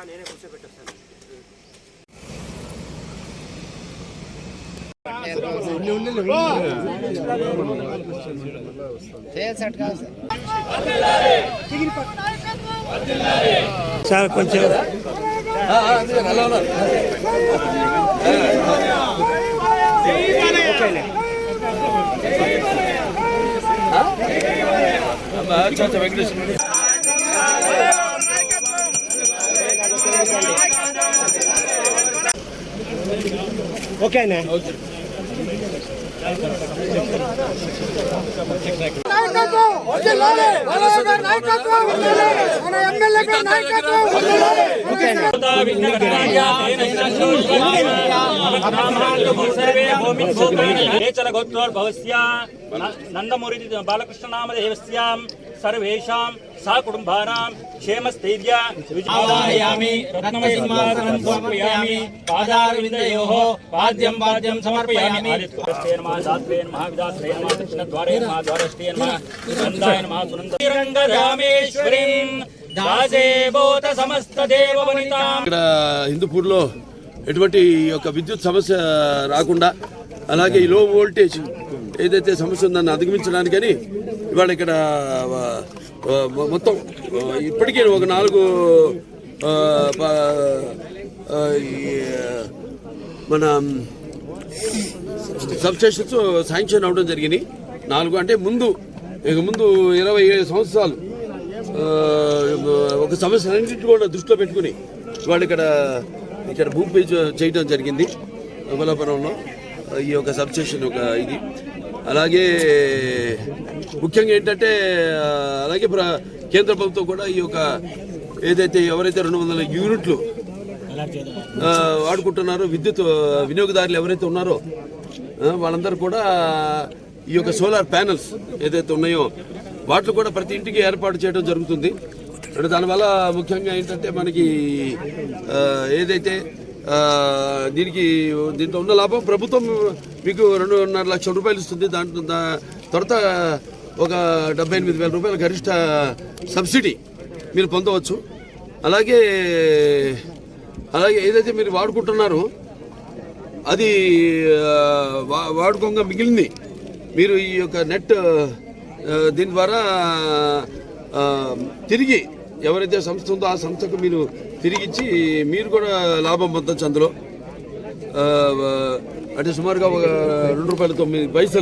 నేనే కూర్చోబెట్టేస్తాను. సార్ కొంచెం ఓకేనా? నందమూరి బాలకృష్ణ నామదేవస్యాం సర్వేషాం సా కుటుంబానాం క్షేమస్థైర్య విజయామి రత్నమసింహాసనం సమర్పయామి పాదారవిందయోః పాద్యం పాద్యం సమర్పయామి ఆదిత్యస్తే నమః దాత్రే నమః విదాత్రే నమః దక్షిణద్వారే నమః ద్వారస్తే నమః సునందాయ నమః సునందరంగరామేశ్వరీం దాసేబోత సమస్త దేవవనితాం. ఇక్కడ హిందూపూర్లో ఎటువంటి యొక్క విద్యుత్ సమస్య రాకుండా అలాగే ఈ లో వోల్టేజ్ ఏదైతే సమస్య ఉందని అధిగమించడానికని ఇవాళ ఇక్కడ మొత్తం ఇప్పటికే ఒక 4 మన సబ్స్టేషన్స్ శాంక్షన్ అవ్వడం జరిగింది. 4 అంటే ముందు 27 సంవత్సరాలు ఒక సమస్య అన్నింటినీ కూడా దృష్టిలో పెట్టుకుని వాళ్ళు ఇక్కడ భూమి పేజ్ చేయడం జరిగింది. అమలాపురంలో ఈ యొక్క సబ్స్టేషన్ ఒక ఇది. అలాగే ముఖ్యంగా ఏంటంటే అలాగే కేంద్ర ప్రభుత్వం కూడా ఈ యొక్క ఏదైతే ఎవరైతే 200 యూనిట్లు వాడుకుంటున్నారో విద్యుత్ వినియోగదారులు ఎవరైతే ఉన్నారో వాళ్ళందరూ కూడా ఈ యొక్క సోలార్ ప్యానల్స్ ఏదైతే ఉన్నాయో వాటిలో కూడా ప్రతి ఇంటికి ఏర్పాటు చేయడం జరుగుతుంది. అంటే దానివల్ల ముఖ్యంగా ఏంటంటే మనకి ఏదైతే దీంట్లో ఉన్న లాభం ప్రభుత్వం మీకు 2.5 లక్షల రూపాయలు ఇస్తుంది. దాంట్లో తర్వాత ఒక 78,000 రూపాయల గరిష్ట సబ్సిడీ మీరు పొందవచ్చు. అలాగే ఏదైతే మీరు వాడుకుంటున్నారో అది వాడుకోగా మిగిలింది మీరు ఈ యొక్క నెట్ దీని ద్వారా తిరిగి ఎవరైతే సంస్థ ఉందో ఆ సంస్థకు మీరు తిరిగిచ్చి మీరు కూడా లాభం పొందొచ్చు. అందులో అంటే సుమారుగా ఒక ₹2.09